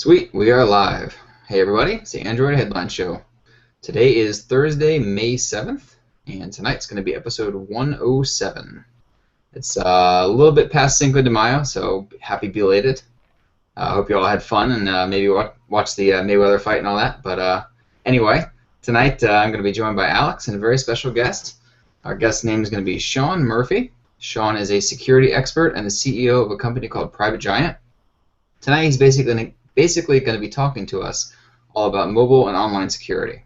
Sweet, we are live. Hey everybody, it's the Android Headline Show. Today is Thursday, May 7th, and tonight's going to be episode 107. It's a little bit past Cinco de Mayo, so happy belated. I hope you all had fun and maybe watch the Mayweather fight and all that. But anyway, tonight I'm going to be joined by Alex and a very special guest. Our guest's name is going to be Shaun Murphy. Shaun is a security expert and the CEO of a company called Private Giant. Tonight he's basically going to be talking to us all about mobile and online security.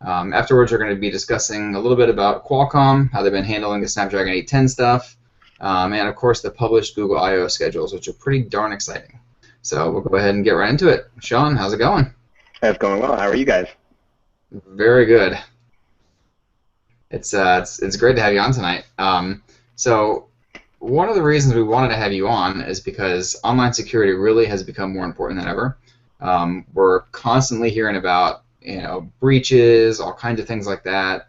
Afterwards, we're going to be discussing a little bit about Qualcomm, how they've been handling the Snapdragon 810 stuff, and of course the published Google I/O schedules, which are pretty darn exciting. So we'll go ahead and get right into it. Shaun, how's it going? It's going well. How are you guys? Very good. It's great to have you on tonight. So one of the reasons we wanted to have you on is because online security really has become more important than ever. We're constantly hearing about breaches, all kinds of things like that.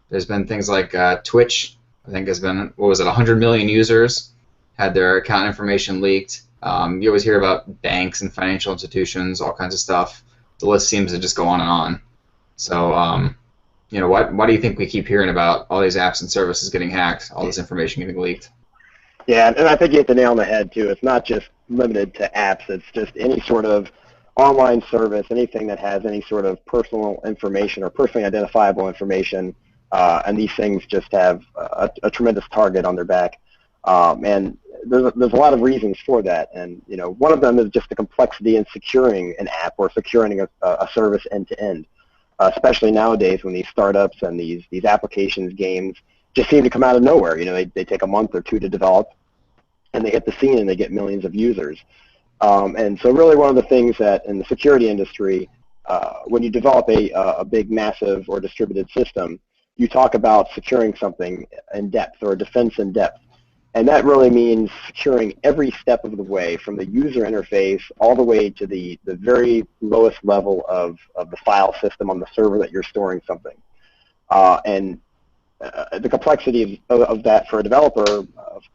There's been things like Twitch. I think has been 100 million users had their account information leaked. You always hear about banks and financial institutions, all kinds of stuff. The list seems to just go on and on. So why do you think we keep hearing about all these apps and services getting hacked, all this information getting leaked? Yeah, and I think you hit the nail on the head, too. It's not just limited to apps. It's just any sort of online service, anything that has any sort of personal information or personally identifiable information, and these things just have a tremendous target on their back. And there's a lot of reasons for that. And one of them is just the complexity in securing an app or securing a service end-to-end, especially nowadays when these startups and these applications, games, just seem to come out of nowhere. They take a month or two to develop, and they hit the scene and they get millions of users. And so really one of the things that in the security industry, when you develop a big, massive, or distributed system, you talk about securing something in depth or defense in depth. And that really means securing every step of the way from the user interface all the way to the very lowest level of the file system on the server that you're storing something. And the complexity of that for a developer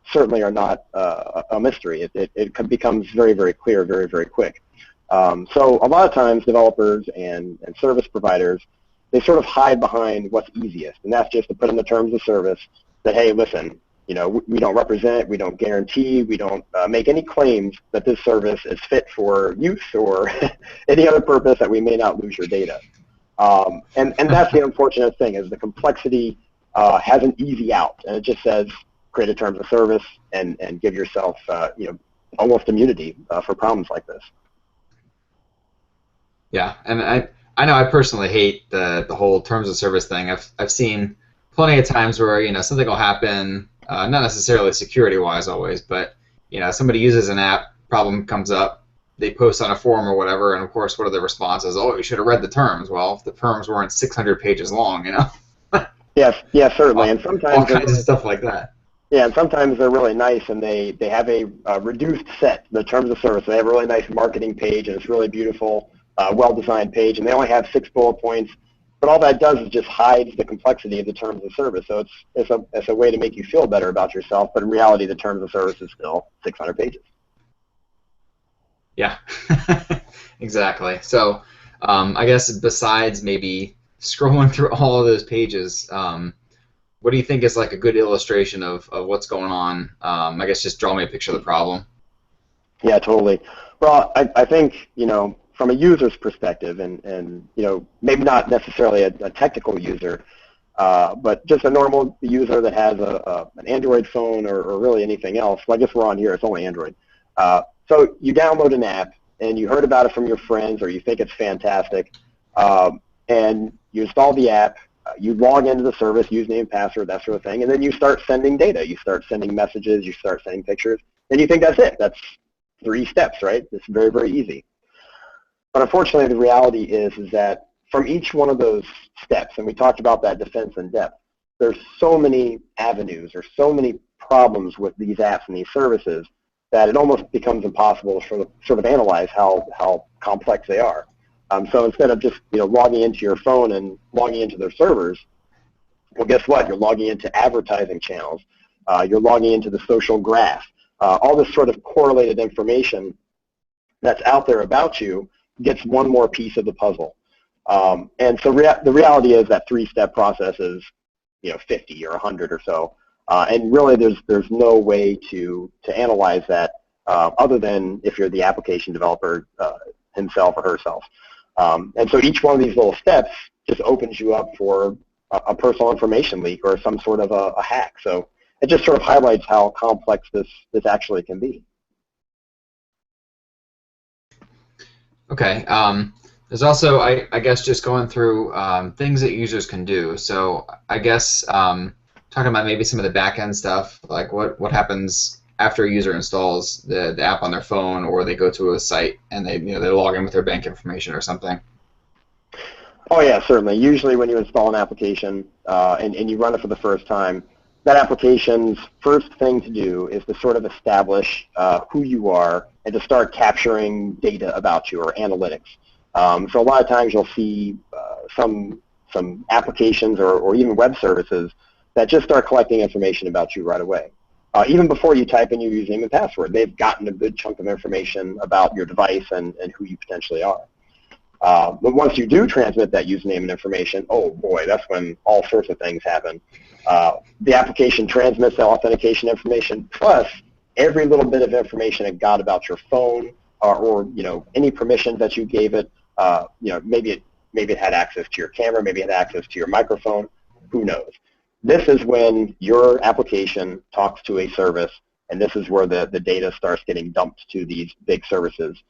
certainly are not a mystery. It becomes very, very clear very, very quick. So a lot of times developers and service providers, they sort of hide behind what's easiest, and that's just to put in the terms of service that, hey, listen, we don't represent, we don't guarantee, we don't make any claims that this service is fit for use or any other purpose that we may not lose your data. And that's the unfortunate thing, is the complexity has an easy out, and it just says create a terms of service and give yourself almost immunity for problems like this. Yeah, and I know I personally hate the whole terms of service thing. I've seen plenty of times where something will happen, not necessarily security-wise always, but somebody uses an app, problem comes up, they post on a forum or whatever, and of course what are the responses? Oh, you should have read the terms. Well, if the terms weren't 600 pages long, Yes, certainly, and sometimes all kinds of stuff like that. Yeah, and sometimes they're really nice, and they have a reduced set, the terms of service. They have a really nice marketing page, and it's really beautiful, well-designed page, and they only have 6 bullet points. But all that does is just hides the complexity of the terms of service. So it's a way to make you feel better about yourself, but in reality, the terms of service is still 600 pages. Yeah, exactly. So I guess besides maybe scrolling through all of those pages, what do you think is like a good illustration of what's going on? I guess just draw me a picture of the problem. Yeah, totally. Well, I think, from a user's perspective, and maybe not necessarily a technical user, but just a normal user that has an Android phone or really anything else. Well, I guess we're on here, it's only Android. So you download an app, and you heard about it from your friends, or you think it's fantastic, and you install the app, you log into the service, username, password, that sort of thing, and then you start sending data. You start sending messages, you start sending pictures, and you think that's it. That's 3 steps, right? It's very, very easy. But unfortunately, the reality is that from each one of those steps, and we talked about that defense in depth, there's so many avenues or so many problems with these apps and these services that it almost becomes impossible to sort of analyze how complex they are. So instead of just logging into your phone and logging into their servers, well, guess what? You're logging into advertising channels. You're logging into the social graph. All this sort of correlated information that's out there about you gets one more piece of the puzzle. And so the reality is that three-step process is, 50 or 100 or so. And really there's no way to analyze that other than if you're the application developer himself or herself. And so each one of these little steps just opens you up for a personal information leak or some sort of a hack. So it just sort of highlights how complex this actually can be. Okay. There's also, I guess, just going through things that users can do. So I guess talking about maybe some of the back-end stuff, like what happens after a user installs the app on their phone, or they go to a site and they log in with their bank information or something. Oh yeah, certainly. Usually when you install an application and you run it for the first time, that application's first thing to do is to sort of establish who you are and to start capturing data about you or analytics. So a lot of times you'll see some applications or even web services that just start collecting information about you right away. Even before you type in your username and password, they've gotten a good chunk of information about your device and who you potentially are. But once you do transmit that username and information, oh boy, that's when all sorts of things happen. The application transmits the authentication information plus every little bit of information it got about your phone or any permissions that you gave it. Maybe it had access to your camera, maybe it had access to your microphone. Who knows? This is when your application talks to a service, and this is where the data starts getting dumped to these big services.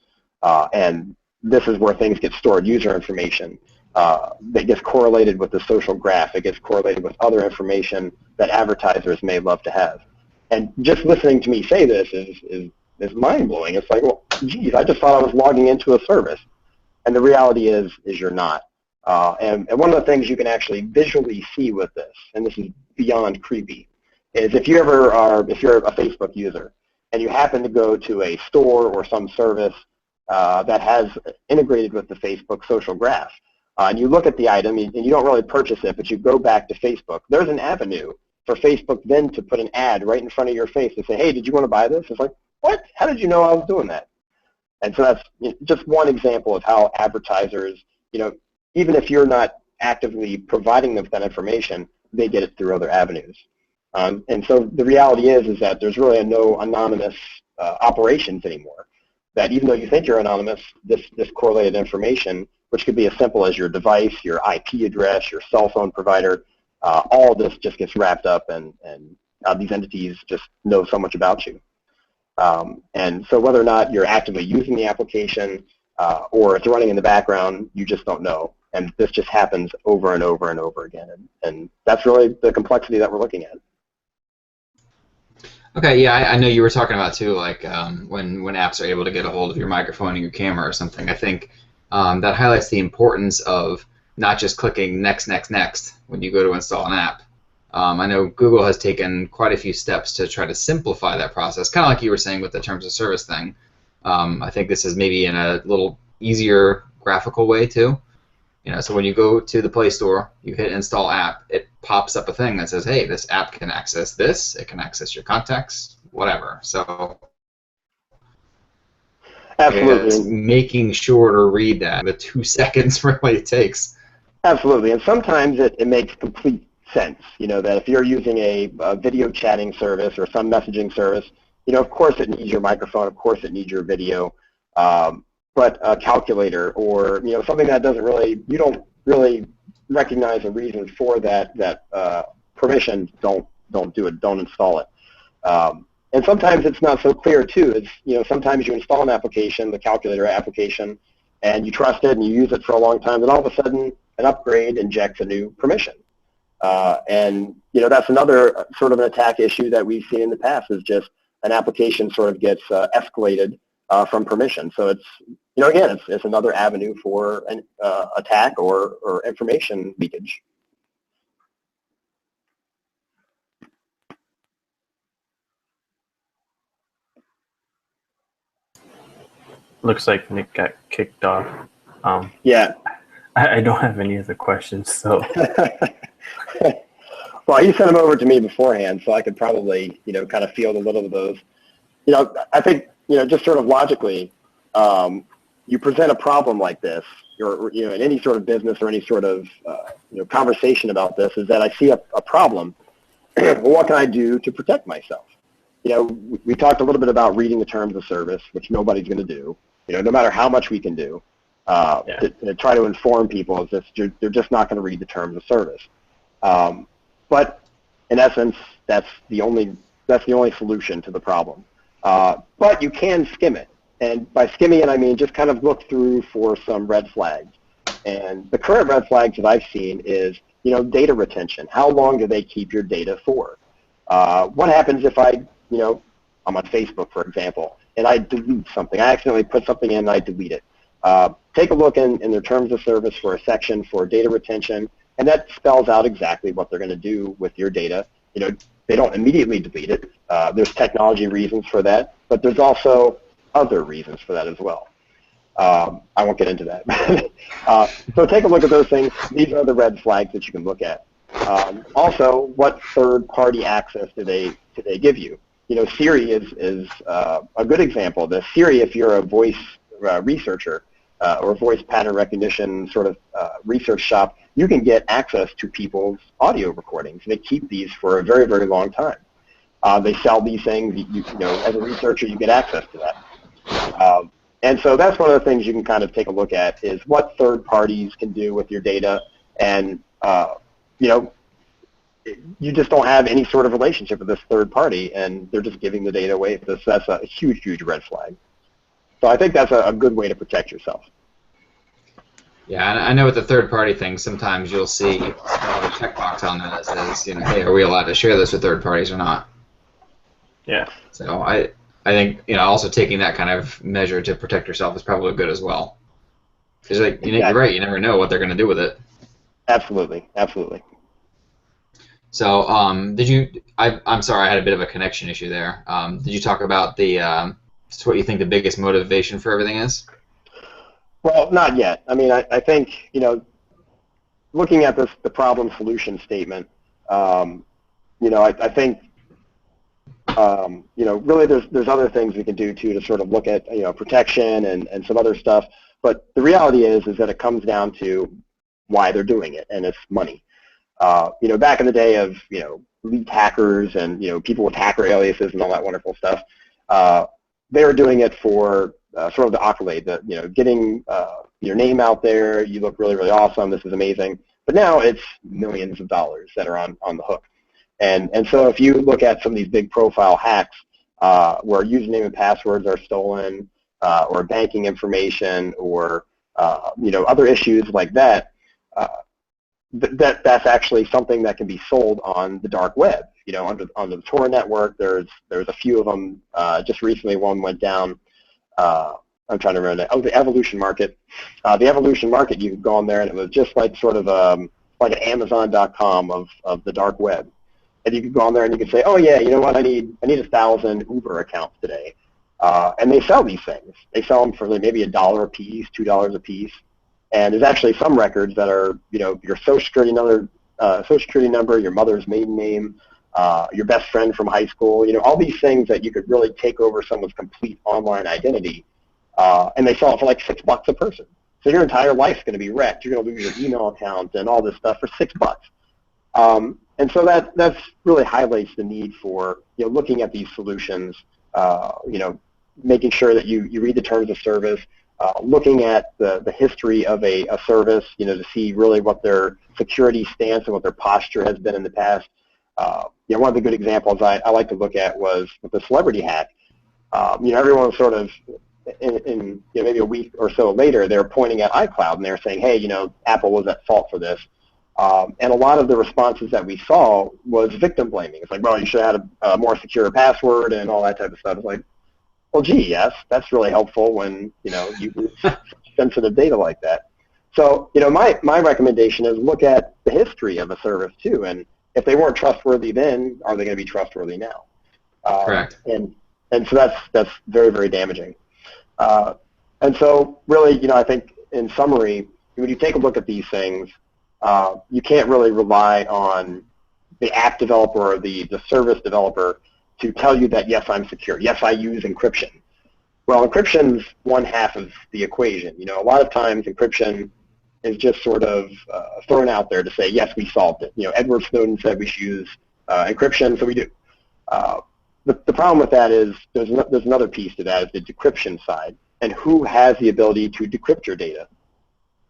And this is where things get stored, user information that gets correlated with the social graph. It gets correlated with other information that advertisers may love to have. And just listening to me say this is mind-blowing. It's like, well, geez, I just thought I was logging into a service. And the reality is you're not. And one of the things you can actually visually see with this, and this is beyond creepy, is if you're a Facebook user and you happen to go to a store or some service that has integrated with the Facebook social graph, and you look at the item and you don't really purchase it, but you go back to Facebook, there's an avenue for Facebook then to put an ad right in front of your face and say, hey, did you want to buy this? It's like, what? How did you know I was doing that? And so that's just one example of how advertisers, even if you're not actively providing them with that information, they get it through other avenues. And so the reality is that there's really no anonymous operations anymore. That even though you think you're anonymous, this correlated information, which could be as simple as your device, your IP address, your cell phone provider, all of this just gets wrapped up, and these entities just know so much about you. And so whether or not you're actively using the application or it's running in the background, you just don't know. And this just happens over and over and over again. And that's really the complexity that we're looking at. Okay, yeah, I know you were talking about too, like when apps are able to get a hold of your microphone and your camera or something. I think that highlights the importance of not just clicking next, next, next when you go to install an app. I know Google has taken quite a few steps to try to simplify that process, kind of like you were saying with the terms of service thing. I think this is maybe in a little easier graphical way too. So when you go to the Play Store, you hit Install App, it pops up a thing that says, hey, this app can access this, it can access your contacts, whatever. So Absolutely. it's making sure to read that the 2 seconds really it takes. Absolutely. And sometimes it makes complete sense, that if you're using a video chatting service or some messaging service, of course it needs your microphone, of course it needs your video. But a calculator or something that you don't really recognize a reason for that permission, don't do it, don't install it. And sometimes it's not so clear too. It's sometimes you install an application, the calculator application, and you trust it and you use it for a long time, and all of a sudden an upgrade injects a new permission. And that's another sort of an attack issue that we've seen in the past, is just an application sort of gets escalated from permission. So it's again, it's another avenue for an attack or information leakage. Looks like Nick got kicked off. Yeah. I don't have any other questions, so. Well, you sent them over to me beforehand, so I could probably, kind of field a little of those. I think, just sort of logically, you present a problem like this, or in any sort of business or any sort of conversation about this, is that I see a problem. Well, what can I do to protect myself? We talked a little bit about reading the terms of service, which nobody's going to do. No matter how much we can do, to try to inform people, is that they're just not going to read the terms of service. But in essence, that's the only solution to the problem. But you can skim it. And by skimming it, I mean just kind of look through for some red flags. And the current red flags that I've seen is, data retention. How long do they keep your data for? What happens if I'm on Facebook, for example, and I delete something? I accidentally put something in and I delete it. Take a look in their terms of service for a section for data retention, and that spells out exactly what they're going to do with your data. They don't immediately delete it. There's technology reasons for that, but there's also other reasons for that as well. I won't get into that. So take a look at those things. These are the red flags that you can look at. Also, what third-party access do they give you? Siri is a good example of this. Siri, if you're a voice researcher or voice pattern recognition sort of research shop, you can get access to people's audio recordings. They keep these for a very, very long time. They sell these things. As a researcher, you get access to that. And so that's one of the things you can kind of take a look at, is what third parties can do with your data. And, you just don't have any sort of relationship with this third party, and they're just giving the data away. So that's a huge, huge red flag. So I think that's a good way to protect yourself. Yeah, and I know with the third-party thing, sometimes you'll see a checkbox on there that says, hey, are we allowed to share this with third parties or not? Yeah. So I think also taking that kind of measure to protect yourself is probably good as well. Because you're right, you never know what they're going to do with it. Absolutely, absolutely. So I'm sorry, I had a bit of a connection issue there. Did you talk about what you think the biggest motivation for everything is? Well, not yet. I mean, I think, looking at the problem solution statement, I think, really there's other things we can do too to sort of look at, protection and some other stuff. But the reality is that it comes down to why they're doing it, and it's money. Back in the day of, elite hackers and, people with hacker aliases and all that wonderful stuff, they were doing it for sort of the accolade, getting your name out there. You look really, really awesome. This is amazing. But now it's millions of dollars that are on the hook. And so if you look at some of these big profile hacks where username and passwords are stolen, or banking information, or other issues like that, that's actually something that can be sold on the dark web. On the Tor network, there's a few of them. Just recently, one went down. I'm trying to remember that. Oh, the Evolution Market. The Evolution Market, you could go on there, and it was just like sort of like an Amazon.com of the dark web. And you could go on there and you could say, oh yeah, you know what? I need 1,000 Uber accounts today. And they sell these things. They sell them for maybe $1 a piece, $2 a piece. And there's actually some records that are, your social security number, your mother's maiden name, your best friend from high school, all these things that you could really take over someone's complete online identity. And they sell it for like $6 a person. So your entire life's going to be wrecked. You're going to lose your email account and all this stuff for $6. And so that's really highlights the need for looking at these solutions, making sure that you read the terms of service, looking at the history of a service, to see really what their security stance and what their posture has been in the past. One of the good examples I like to look at was with the celebrity hack. Everyone sort of in maybe a week or so later, they're pointing at iCloud and they're saying, hey, Apple was at fault for this. And a lot of the responses that we saw was victim blaming. It's like, well, you should have had a more secure password and all that type of stuff. It's like, well, gee, yes, that's really helpful when, you use sensitive data like that. So, my recommendation is look at the history of a service too. And if they weren't trustworthy then, are they going to be trustworthy now? Correct. And so that's very, very damaging. And so really, I think in summary, when you take a look at these things, you can't really rely on the app developer or the service developer to tell you that, yes, I'm secure. Yes, I use encryption. Well, encryption's one half of the equation. You know, a lot of times encryption is just sort of thrown out there to say, yes, we solved it. You know, Edward Snowden said we should use encryption, so we do. The problem with that is there's another piece to that, is the decryption side, and who has the ability to decrypt your data.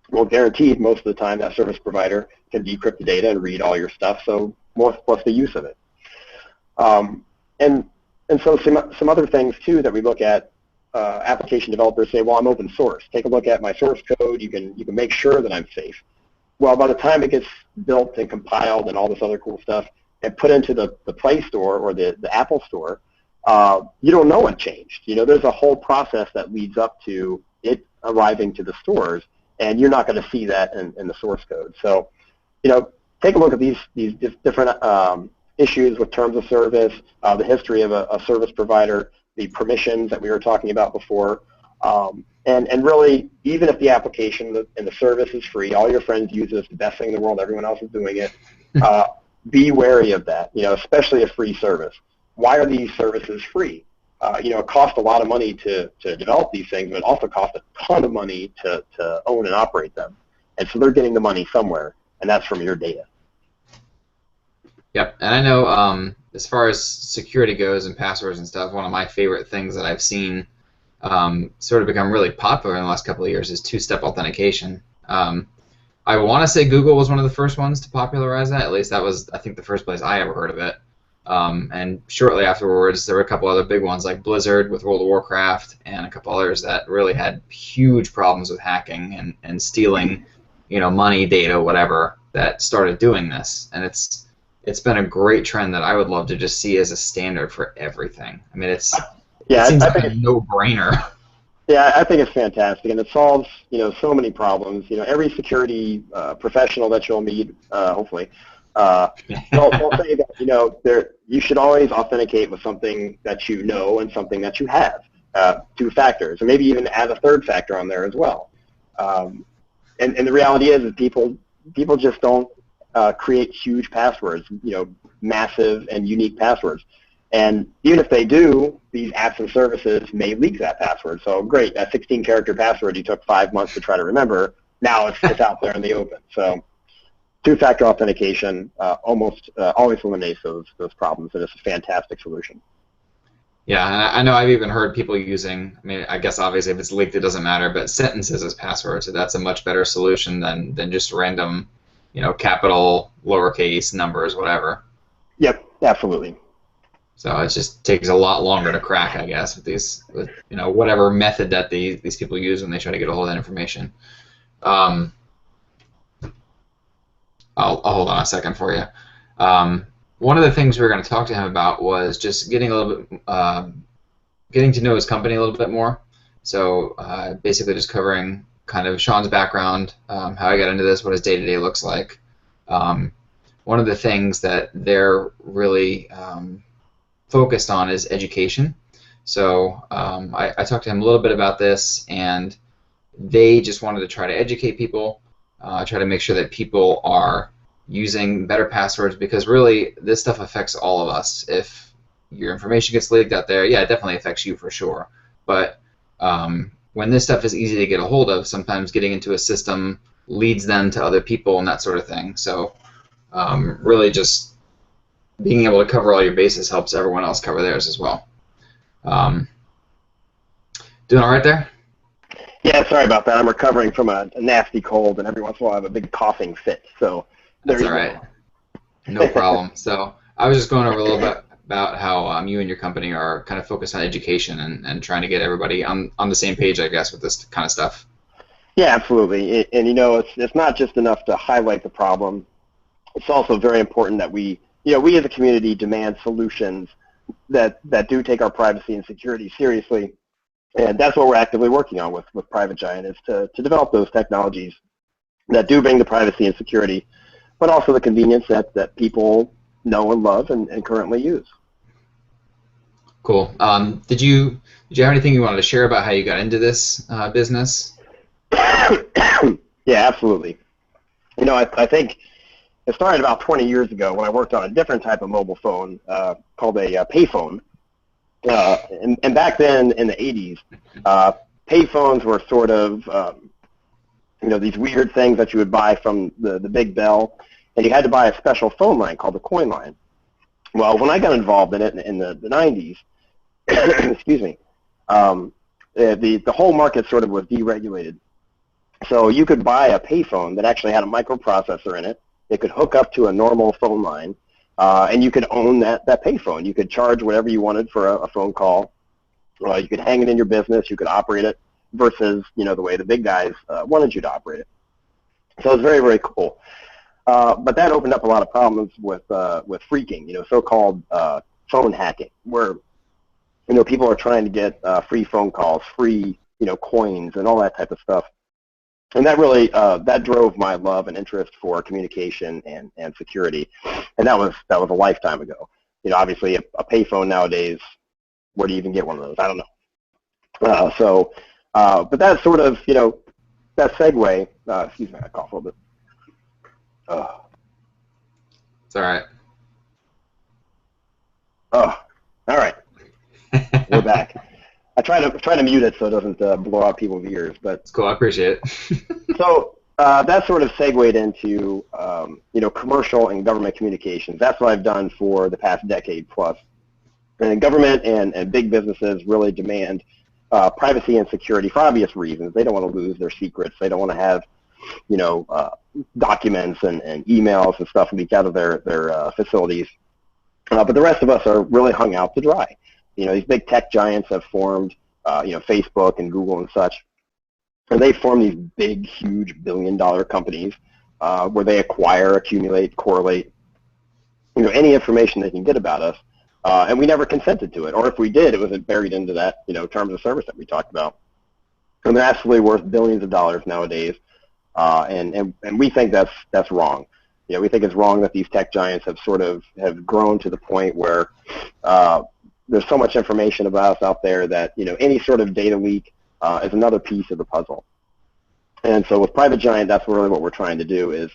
Well, guaranteed, most of the time that service provider can decrypt the data and read all your stuff, so what's the use of it? And so some other things, too, that we look at, application developers say, well, I'm open source. Take a look at my source code. You can make sure that I'm safe. Well, by the time it gets built and compiled and all this other cool stuff and put into the Play Store or the Apple Store, you don't know what changed. You know, there's a whole process that leads up to it arriving to the stores, and you're not going to see that in the source code. So, you know, take a look at these different issues with terms of service, the history of a service provider, the permissions that we were talking about before, and really, even if the application and the service is free, all your friends use it, it's the best thing in the world, everyone else is doing it, be wary of that, you know, especially a free service. Why are these services free? You know, it costs a lot of money to develop these things, but it also costs a ton of money to own and operate them. And so they're getting the money somewhere, and that's from your data. Yep, and I know as far as security goes and passwords and stuff, one of my favorite things that I've seen sort of become really popular in the last couple of years is two-step authentication. I want to say Google was one of the first ones to popularize that. At least that was, I think, the first place I ever heard of it. And shortly afterwards, there were a couple other big ones like Blizzard with World of Warcraft and a couple others that really had huge problems with hacking and stealing, you know, money, data, whatever, that started doing this. And it's been a great trend that I would love to just see as a standard for everything. I mean, it seems like a no-brainer. Yeah, I think it's fantastic, and it solves, you know, so many problems. You know, every security professional that you'll meet, hopefully, they'll say that, you know, you should always authenticate with something that you know and something that you have, 2 factors, or maybe even add a 3rd factor on there as well. And the reality is people just don't create huge passwords, you know, massive and unique passwords. And even if they do, these apps and services may leak that password. So great, that 16-character password you took 5 months to try to remember, now it's out there in the open. So 2-factor authentication almost always eliminates those problems, and it's a fantastic solution. Yeah, and I know I've even heard people using, I mean, I guess obviously if it's leaked it doesn't matter, but sentences as passwords, so that's a much better solution than just random, you know, capital, lowercase, numbers, whatever. Yep, absolutely. So it just takes a lot longer to crack, I guess, with you know, whatever method that these people use when they try to get a hold of that information. I'll hold on a second for you. One of the things we were going to talk to him about was just getting a little bit, getting to know his company a little bit more. So basically just covering kind of Shaun's background, how he got into this, what his day-to-day looks like. One of the things that they're really focused on is education. So I talked to him a little bit about this, and they just wanted to try to educate people, try to make sure that people are using better passwords, because really this stuff affects all of us. If your information gets leaked out there, yeah, it definitely affects you for sure. But when this stuff is easy to get a hold of, sometimes getting into a system leads them to other people and that sort of thing. So really just being able to cover all your bases helps everyone else cover theirs as well. Doing all right there? Yeah, sorry about that. I'm recovering from a nasty cold, and every once in a while I have a big coughing fit. So that's all right. No problem. So I was just going over a little bit about how you and your company are kind of focused on education and trying to get everybody on the same page, I guess, with this kind of stuff. Yeah, absolutely. And you know, it's not just enough to highlight the problem. It's also very important that we as a community demand solutions that do take our privacy and security seriously. And that's what we're actively working on with Private Giant, is to develop those technologies that do bring the privacy and security, but also the convenience that people know and love and currently use. Cool. Did you have anything you wanted to share about how you got into this business? Yeah, absolutely. You know, I think it started about 20 years ago when I worked on a different type of mobile phone called a payphone. and back then in the 80s, payphones were sort of, these weird things that you would buy from the big bell, and you had to buy a special phone line called the coin line. Well, when I got involved in it in the 90s, excuse me, the whole market sort of was deregulated. So you could buy a payphone that actually had a microprocessor in it. It could hook up to a normal phone line, and you could own that payphone. You could charge whatever you wanted for a phone call. You could hang it in your business. You could operate it versus, the way the big guys wanted you to operate it. So it was very, very cool. But that opened up a lot of problems with phreaking, so-called phone hacking, where, people are trying to get free phone calls, free, coins, and all that type of stuff. And that really, that drove my love and interest for communication and security. And that was a lifetime ago. Obviously a payphone nowadays, where do you even get one of those? I don't know. But that's sort of, that segue, excuse me, I cough a little bit. It's all right. Oh, all right. We're back. I try to mute it so it doesn't blow out people's ears, but it's cool. I appreciate it. So that sort of segued into commercial and government communications. That's what I've done for the past decade plus. And government and big businesses really demand privacy and security for obvious reasons. They don't want to lose their secrets. They don't want to have documents and emails and stuff leak out of their facilities. But the rest of us are really hung out to dry. These big tech giants have formed, Facebook and Google and such, and they form these big, huge billion-dollar companies where they acquire, accumulate, correlate, any information they can get about us, and we never consented to it. Or if we did, it was buried into that, terms of service that we talked about. And they're absolutely worth billions of dollars nowadays, and we think that's wrong. We think it's wrong that these tech giants have grown to the point where there's so much information about us out there that any sort of data leak is another piece of the puzzle. And so with Private Giant, that's really what we're trying to do is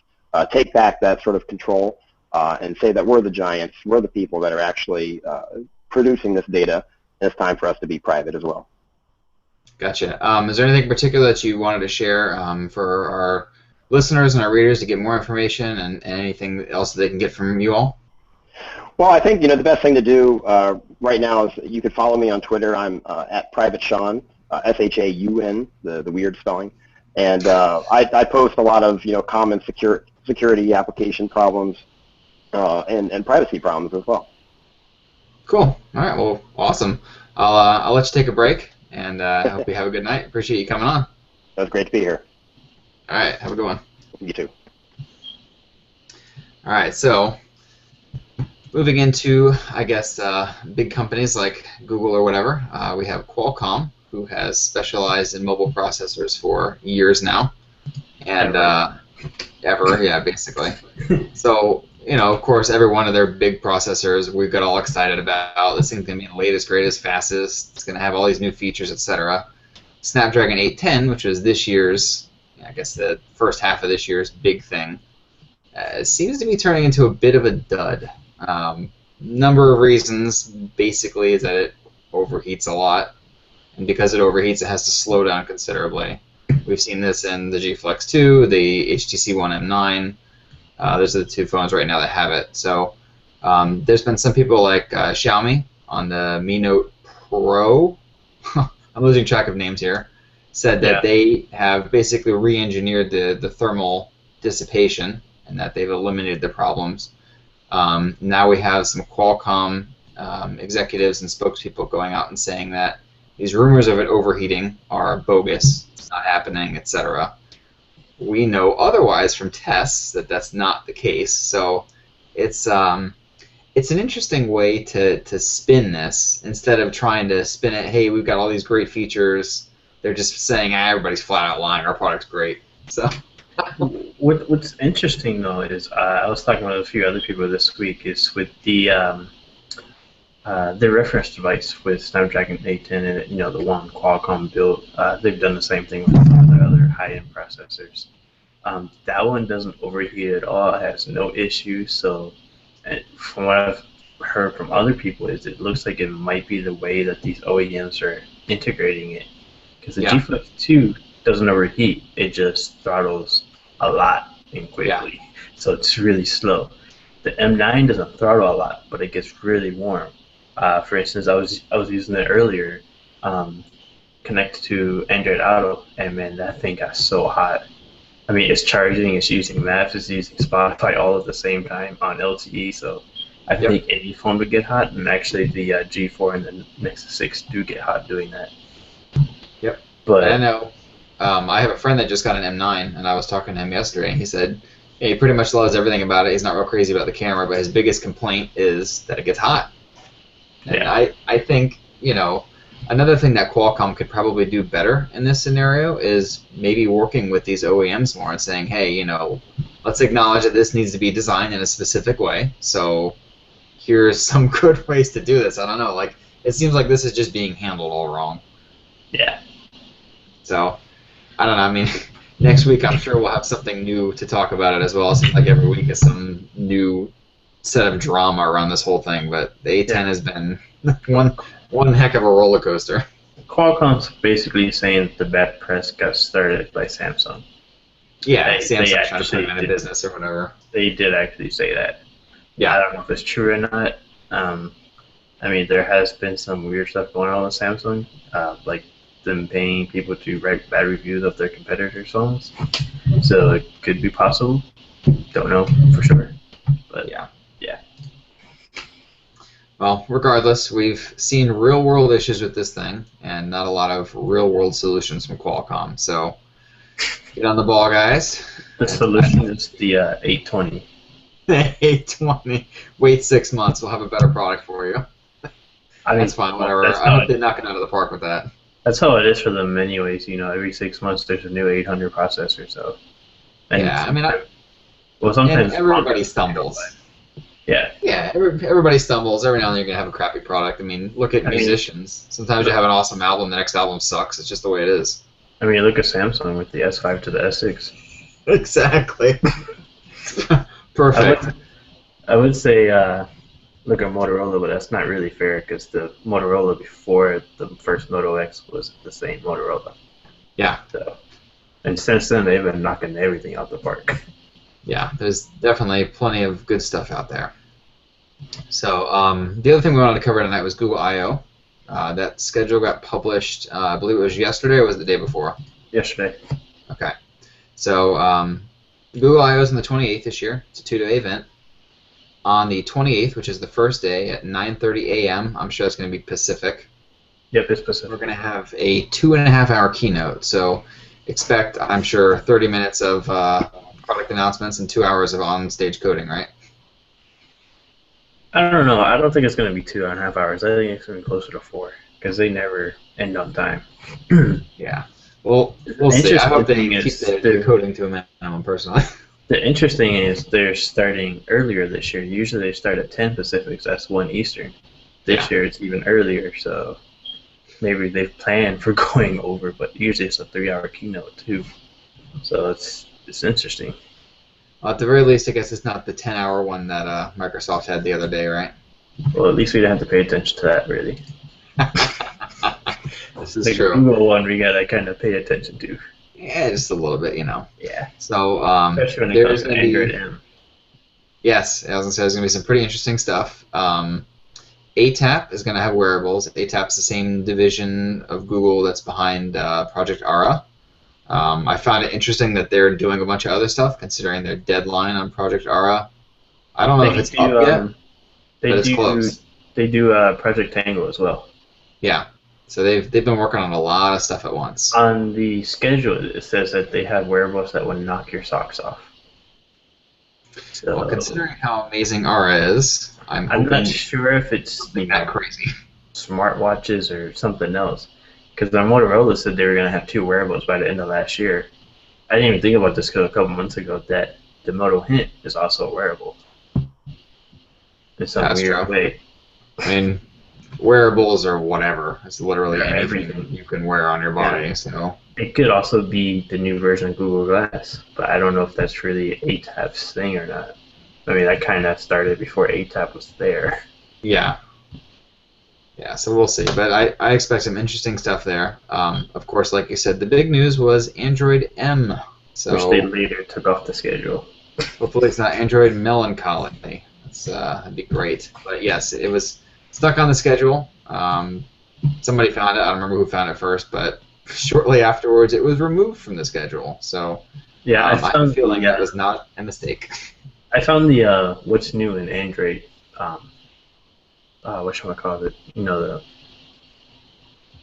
take back that sort of control and say that we're the giants, we're the people that are actually producing this data, and it's time for us to be private as well. Gotcha. Is there anything in particular that you wanted to share for our listeners and our readers to get more information and anything else that they can get from you all? Well, I think the best thing to do right now is you can follow me on Twitter. I'm at Private Shaun, S-H-A-U-N, the weird spelling, and I post a lot of common security application problems and privacy problems as well. Cool. All right. Well, awesome. I'll let you take a break, and I hope you have a good night. Appreciate you coming on. It was great to be here. All right. Have a good one. You too. All right. So, moving into, I guess, big companies like Google or whatever, we have Qualcomm, who has specialized in mobile processors for years now, and ever, yeah, basically. So, of course, every one of their big processors we got all excited about. This thing's going to be the latest, greatest, fastest. It's going to have all these new features, etc. Snapdragon 810, which was this year's, I guess the first half of this year's big thing, seems to be turning into a bit of a dud. Number of reasons, basically, is that it overheats a lot, and because it overheats, it has to slow down considerably. We've seen this in the G Flex 2, the HTC One M9. Those are the two phones right now that have it. So there's been some people like Xiaomi on the Mi Note Pro. I'm losing track of names here. Said that they have basically re-engineered the thermal dissipation and that they've eliminated the problems. Now we have some Qualcomm executives and spokespeople going out and saying that these rumors of it overheating are bogus, it's not happening, etc. We know otherwise from tests that that's not the case. So it's an interesting way to spin this. Instead of trying to spin it, hey, we've got all these great features, they're just saying, everybody's flat out lying, our product's great. So. What's interesting though is I was talking with a few other people this week is with the reference device with Snapdragon 810 and the one Qualcomm built. They've done the same thing with some of their other high-end processors. That one doesn't overheat at all. It has no issues. So from what I've heard from other people is it looks like it might be the way that these OEMs are integrating it. Because the G Flip 2 doesn't overheat, it just throttles a lot and quickly. So it's really slow. The M9 doesn't throttle a lot, but it gets really warm. For instance, I was using it earlier, connected to Android Auto, and man, that thing got so hot. I mean, it's charging, it's using Maps, it's using Spotify all at the same time on LTE, so I think any phone would get hot, and actually the G4 and the Nexus 6 do get hot doing that. Yep. But I know. I have a friend that just got an M9, and I was talking to him yesterday, and he said he pretty much loves everything about it. He's not real crazy about the camera, but his biggest complaint is that it gets hot. And I think, you know, another thing that Qualcomm could probably do better in this scenario is maybe working with these OEMs more and saying, hey, you know, let's acknowledge that this needs to be designed in a specific way. So here's some good ways to do this. I don't know. Like, it seems like this is just being handled all wrong. Yeah. So, I don't know. I mean, next week I'm sure we'll have something new to talk about it as well. It seems like every week is some new set of drama around this whole thing. But the A10 has been one heck of a roller coaster. Qualcomm's basically saying that the bad press got started by Samsung. Yeah, Samsung trying to put them in a business or whatever. They did actually say that. Yeah. I don't know if it's true or not. I mean, there has been some weird stuff going on with Samsung, like them paying people to write bad reviews of their competitors' phones. So it could be possible. Don't know for sure. But yeah. Well, regardless, we've seen real-world issues with this thing, and not a lot of real-world solutions from Qualcomm. So get on the ball, guys. The solution is the 820. 820. Wait 6 months. We'll have a better product for you. That's fine. Whatever. I hope they knock it out of the park with that. That's how it is for them, anyways. You know, every 6 months there's a new 800 processor. So. And yeah, I mean, sometimes everybody stumbles. Yeah. Yeah, everybody stumbles. Every now and then you're going to have a crappy product. I mean, look at musicians. Sometimes you have an awesome album, the next album sucks. It's just the way it is. I mean, look at Samsung with the S5 to the S6. Exactly. Perfect. I would say look at Motorola, but that's not really fair because the Motorola before the first Moto X was the same Motorola. Yeah. So, and since then, they've been knocking everything out the park. Yeah, there's definitely plenty of good stuff out there. So the other thing we wanted to cover tonight was Google I/O. That schedule got published, I believe it was yesterday or was it the day before? Yesterday. Okay. So Google I/O is on the 28th this year. It's a 2-day event. On the 28th, which is the first day, at 9:30 a.m., I'm sure it's going to be Pacific. Yep, it's Pacific. We're going to have a 2.5-hour keynote. So expect, I'm sure, 30 minutes of product announcements and 2 hours of on-stage coding, right? I don't know. I don't think it's going to be 2.5 hours. I think it's going to be closer to 4 because they never end on time. Yeah. Well, we'll see. I hope they keep the coding to a minimum, personally. The interesting is they're starting earlier this year. Usually they start at 10 Pacific, so that's 1 Eastern. This year it's even earlier, so maybe they've planned for going over, but usually it's a 3-hour keynote too. So it's interesting. Well, at the very least, I guess it's not the 10-hour one that Microsoft had the other day, right? Well, at least we didn't have to pay attention to that, really. This is the true. Google one we gotta kind of pay attention to. Yeah, just a little bit, you know. Yeah. So especially when it comes to Android M. Yes, I was gonna say there's gonna be some pretty interesting stuff. ATAP is gonna have wearables. ATAP's the same division of Google that's behind Project Ara. I found it interesting that they're doing a bunch of other stuff, considering their deadline on Project Ara. I don't know if it's up yet, but it's close. They do Project Tango as well. Yeah. So they've been working on a lot of stuff at once. On the schedule, it says that they have wearables that will knock your socks off. So, well, considering how amazing Aura is, I'm not sure if it's that crazy. Smartwatches or something else. Because on Motorola said they were going to have 2 wearables by the end of last year. I didn't even think about this a couple months ago that the Moto Hint is also a wearable. In some weird way. I mean, wearables or whatever. It's literally anything you can wear on your body. Yeah. So it could also be the new version of Google Glass, but I don't know if that's really ATAP's thing or not. I mean, that kind of started before ATAP was there. Yeah. Yeah, so we'll see. But I expect some interesting stuff there. Of course, like you said, the big news was Android M. So which they later took off the schedule. hopefully it's not Android Melancholy. That'd be great. But yes, it was stuck on the schedule. Somebody found it. I don't remember who found it first, but shortly afterwards it was removed from the schedule. So yeah, I have a feeling that was not a mistake. I found the what's new in Android. Whatchamacallit,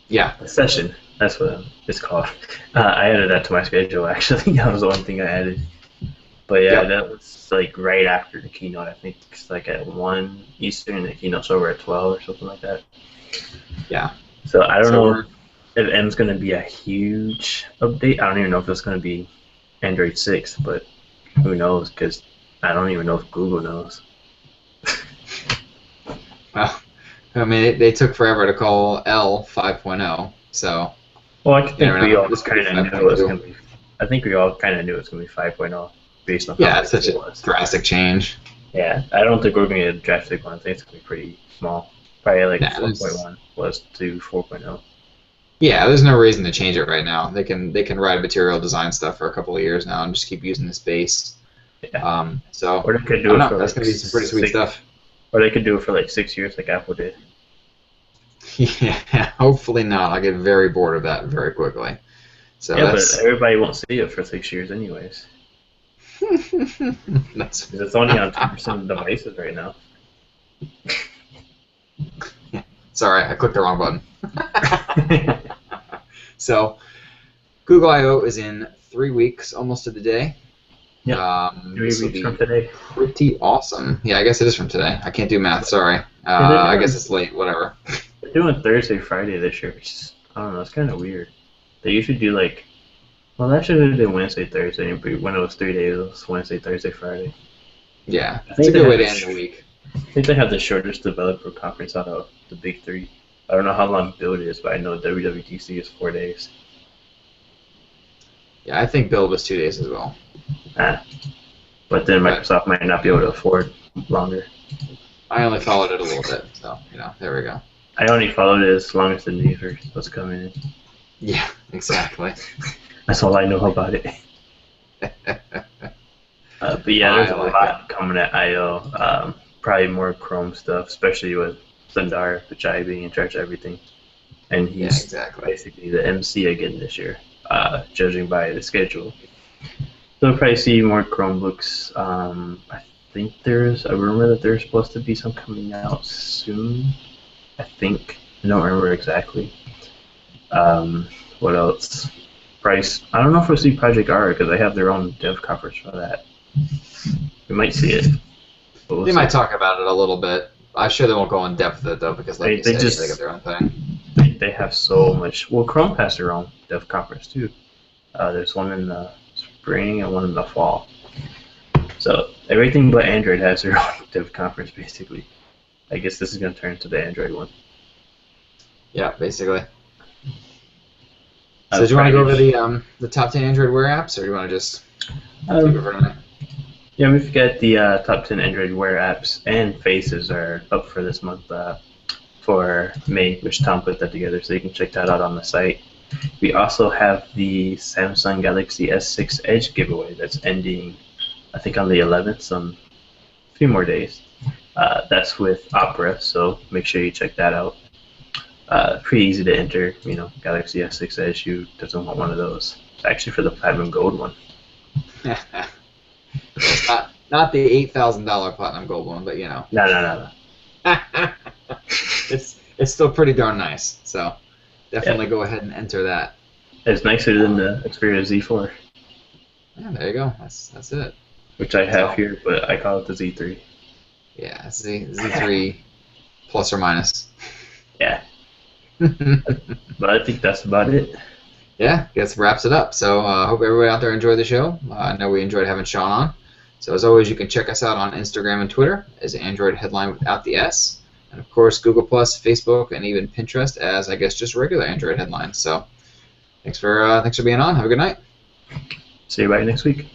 the session. That's what it's called. I added that to my schedule, actually. That was the one thing I added. But yeah, that was like right after the keynote. I think it's like at 1 Eastern, the keynote's over at 12 or something like that. Yeah. So I don't know if M's going to be a huge update. I don't even know if it's going to be Android 6, but who knows, because I don't even know if Google knows. Well, I mean, they took forever to call L 5.0, so. Well, I think we all kind of knew it was going to be. I think we all kind of knew it was going to be 5.0 based on how it's such a drastic change. Yeah, I don't think we're going to get a drastic one. I think it's going to be pretty small. Probably like 4.1 was to 4.0. Yeah, there's no reason to change it right now. They can write material design stuff for a couple of years now and just keep using the space. Yeah. So or they could do it for that's going to be some pretty sweet stuff. Or they could do it for like 6 years like Apple did. Yeah, hopefully not. I'll get very bored of that very quickly. So yeah, but everybody won't see it for 6 years anyways. It's only on 2% of devices right now. Sorry, I clicked the wrong button. So, Google I/O is in 3 weeks, almost to the day. Yeah. 3 weeks from today. Pretty awesome. Yeah, I guess it is from today. I can't do math. Sorry. I guess it's late. Whatever. They're doing Thursday, Friday this year. Which is, I don't know. It's kind of weird. They usually do like. Well, actually, they did Wednesday, Thursday. But when it was 3 days, it was Wednesday, Thursday, Friday. Yeah, it's a good way to end the week. I think they have the shortest developer conference out of the big three. I don't know how long Build is, but I know WWDC is 4 days. Yeah, I think Build was 2 days as well. But then Microsoft might not be able to afford longer. I only followed it a little bit, so, there we go. I only followed it as long as the news was coming in. Yeah, exactly. That's all I know about it. But yeah, there's a lot coming at I/O. Probably more Chrome stuff, especially with Sundar Pichai being in charge of everything. And he's basically the MC again this year, judging by the schedule. So we'll probably see more Chromebooks. I think there's a rumor that there's supposed to be some coming out soon. I think. I don't remember exactly. What else? Price. I don't know if we'll see Project R because they have their own dev conference for that. We might see it. They might talk about it a little bit. I'm sure they won't go in depth with it though because, like they got their own thing. They have so much. Well, Chrome has their own dev conference too. There's one in the spring and one in the fall. So everything but Android has their own dev conference basically. I guess this is going to turn into the Android one. Yeah, basically. So do you want to go over the top 10 Android Wear apps, or do you want to just take it for a minute? Yeah, we've got the top 10 Android Wear apps and faces are up for this month for May, which Tom put that together, so you can check that out on the site. We also have the Samsung Galaxy S6 Edge giveaway that's ending, I think, on the 11th, some few more days. That's with Opera, so make sure you check that out. Pretty easy to enter, Galaxy S6 Edge. Who doesn't want one of those? It's actually for the Platinum Gold one. not the $8,000 Platinum Gold one, but No. It's still pretty darn nice. So definitely go ahead and enter that. It's nicer than the Xperia Z4. Yeah, there you go. That's it. Which I have here, but I call it the Z3. Yeah, Z3 plus or minus. Yeah. But I think that's about it. Yeah, I guess wraps it up. So I hope everybody out there enjoyed the show. I know we enjoyed having Shaun on. So as always, you can check us out on Instagram and Twitter as Android Headline without the S. And of course, Google+, Facebook, and even Pinterest as, I guess, just regular Android Headlines. So thanks for being on. Have a good night. See you back next week.